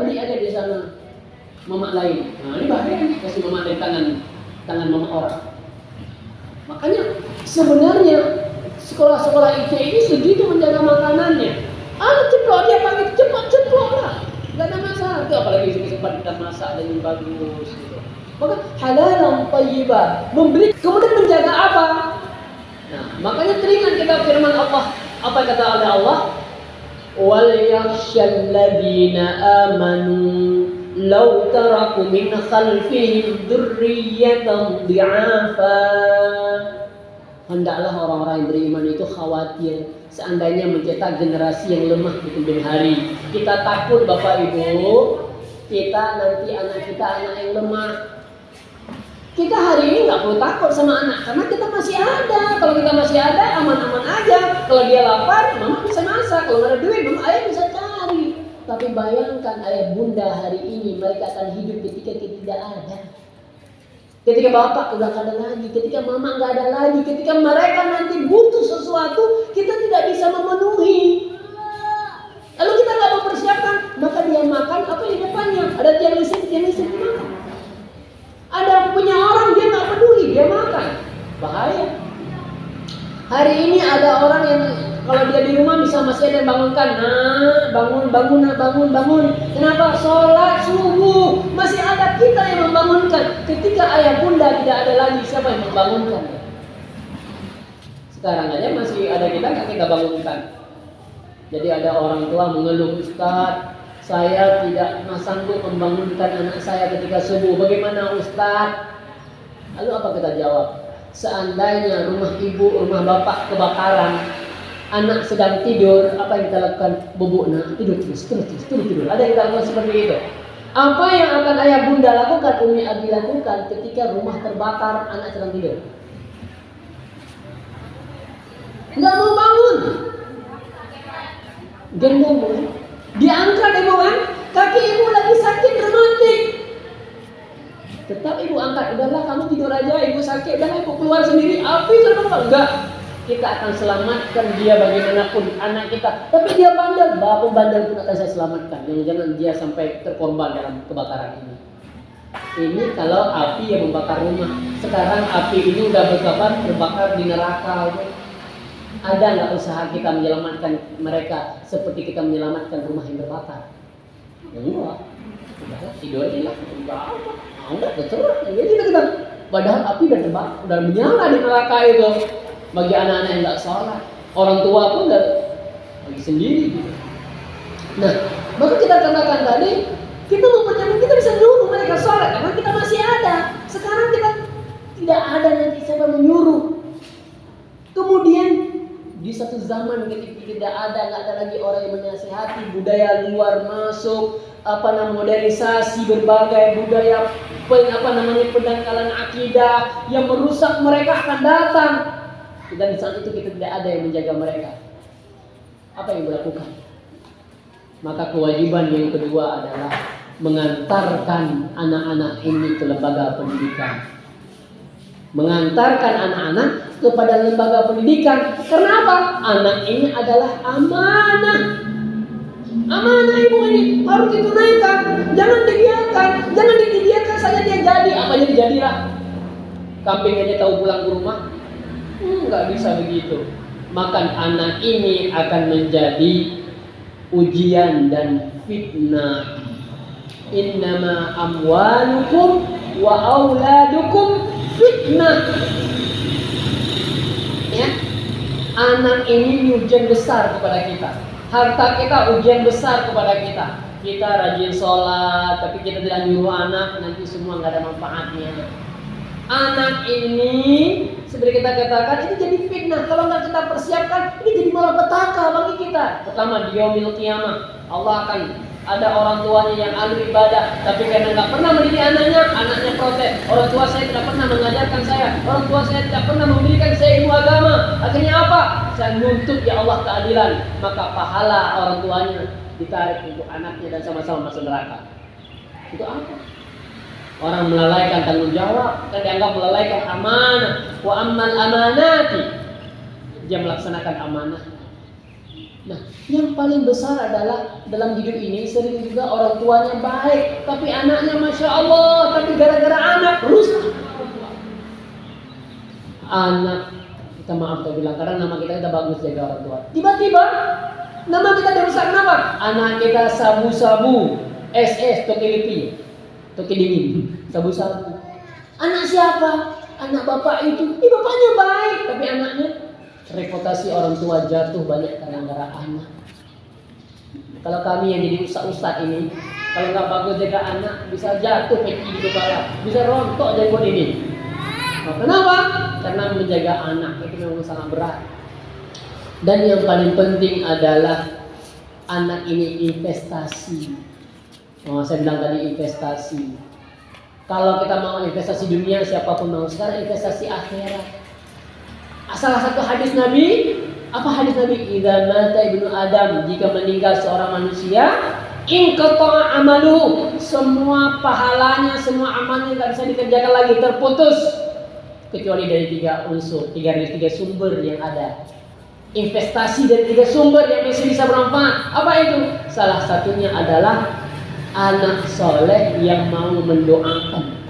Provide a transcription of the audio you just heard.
beli aja di sana mama lain. Nah ini bahaya nih, kasih mama lain tangan mama orang. Makanya sebenarnya sekolah-sekolah IT ini segitu menjaga makanannya. Anak ceplok dia pakai ceplok lah, nggak ada masalah. Itu apalagi sempat kita masak dengan bagus. Gitu. Maka halalan thayyibah, memberi kemudian menjaga apa? Nah, makanya teringat kita firman Allah. Apa kata Allah? Wal yakhshal ladzina amanu law taraku min khalfihim dzurriyyatan dhi'afa. Hendaklah orang-orang yang beriman itu khawatir seandainya mencetak generasi yang lemah di kemudian hari. Kita takut Bapak Ibu, kita nanti anak kita anak yang lemah. Kita hari ini nggak perlu takut sama anak karena kita masih ada. Kalau kita masih ada, aman-aman aja. Kalau dia lapar, mama bisa masak. Kalau nggak ada duit, mama ayah bisa cari. Tapi bayangkan ayah bunda hari ini mereka akan hidup ketika kita tidak ada. Ketika bapak udah nggak ada lagi, ketika mama nggak ada lagi, ketika mereka nanti butuh sesuatu, kita tidak bisa memenuhi. Lalu kita nggak mempersiapkan, maka dia makan apa di depannya? Ada tiang listrik makan. Ada punya orang dia nggak peduli, dia makan, bahaya. Hari ini ada orang yang kalau dia di rumah bisa masih ada yang bangunkan, bangun. Kenapa? Sholat subuh masih ada kita yang membangunkan. Ketika ayah bunda tidak ada lagi, siapa yang membangunkan? Sekarang aja masih ada kita bangunkan. Jadi ada orang tua mengeluh, Ustaz, saya tidak sanggup membangunkan anak saya ketika subuh. Bagaimana Ustaz? Lalu apa kita jawab? Seandainya rumah ibu, rumah bapak kebakaran, anak sedang tidur, apa yang kita lakukan? Bubuk nak, tidur. Ada yang kita lakukan seperti itu. Apa yang akan ayah bunda lakukan, Umi Abi lakukan ketika rumah terbakar, anak sedang tidur? Nggak mau bangun. Gendong. Diangkat ibu kan, kaki ibu lagi sakit rematik. Tetap ibu angkat, udahlah kamu tidur aja, ibu sakit, udahlah ibu keluar sendiri, api terbakar. Enggak, kita akan selamatkan dia bagaimanapun anak kita. Tapi dia bandel, bapak bandel pun akan saya selamatkan. Jangan dia sampai terkorban dalam kebakaran ini. Ini kalau api yang membakar rumah. Sekarang api ini udah terbakar di neraka. Ada nggak usaha kita menyelamatkan mereka seperti kita menyelamatkan rumah yang terbakar? Enggak. Udah tidur aja lah. Enggak terserah. Jadi kita padahal api udah terbakar, udah menyala di neraka itu. Bagi anak-anak yang nggak sholat, orang tua pun udah bagi sendiri gitu. Nah, maka kita katakan tadi kita mempercayai kita bisa nyuruh mereka sholat karena kita masih ada. Sekarang kita tidak ada nanti siapa menyuruh. Kemudian di satu zaman ketika tidak ada lagi orang yang menasihati, budaya luar masuk, modernisasi berbagai budaya, pendangkalan akidah yang merusak mereka akan datang. Dan saat itu kita tidak ada yang menjaga mereka. Apa yang dilakukan? Maka kewajiban yang kedua adalah mengantarkan anak-anak ini ke lembaga pendidikan. Mengantarkan anak-anak kepada lembaga pendidikan. Kenapa? Anak ini adalah amanah. Amanah ibu ini harus ditunaikan. Jangan dibiarkan. Jangan dibiarkan saja dia jadi. Apa jadi jadilah. Kambing aja tahu pulang ke rumah. Nggak bisa begitu. Maka anak ini akan menjadi ujian dan fitnah. Innama amwalukum wa auladukum fitnah. Ya, anak ini ujian besar kepada kita. Harta kita ujian besar kepada kita. Kita rajin sholat, tapi kita tidak nyuruh anak, nanti semua nggak ada manfaatnya. Anak ini, seperti kita katakan, ini jadi fitnah. Kalau nggak kita persiapkan, ini jadi malapetaka bagi kita. Pertama, di yaumil qiyamah, Allah akan ada orang tuanya yang ahli ibadah, tapi karena nggak pernah mendidik anaknya protes. Orang tua saya tidak pernah mengajarkan saya, orang tua saya tidak pernah memberikan saya ilmu agama. Akhirnya apa? Saya nuntut ya Allah keadilan. Maka pahala orang tuanya ditarik untuk anaknya dan sama-sama masuk neraka. Itu apa? Orang melalaikan tanggung jawab dan dianggap melalaikan amanah. Wa ammal amanati, dia melaksanakan amanah. Nah, yang paling besar adalah dalam hidup ini sering juga orang tuanya baik, tapi anaknya Masya Allah, tapi gara-gara anak rusak. Anak, kita maaf saya bilang, karena nama kita bagus jaga orang tua. Tiba-tiba nama kita dirusak, kenapa? Anak kita sabu-sabu, SS, toke lipi, toke dingin, sabu-sabu. Anak siapa? Anak bapak itu. Bapaknya baik, tapi anaknya, reputasi orang tua jatuh banyak gara-gara anak. Kalau kami yang jadi ustaz-ustaz ini, kalau nggak bagus jaga anak, bisa jatuh peci di kepala, bisa rontok jenggot ini. Nah, kenapa? Karena menjaga anak itu memang sangat berat. Dan yang paling penting adalah anak ini investasi. Saya bilang tadi investasi. Kalau kita mau investasi dunia, siapapun mau. Sekarang investasi akhirat. Salah satu hadis Nabi, apa hadis Nabi? Idza mata ibnu Adam, jika meninggal seorang manusia, inqata amalu, semua pahalanya, semua amalnya tidak bisa dikerjakan lagi, terputus. Kecuali dari 3 unsur, dari 3 sumber yang ada. Investasi dari 3 sumber yang masih bisa bermanfaat. Apa itu? Salah satunya adalah anak soleh yang mau mendoakan.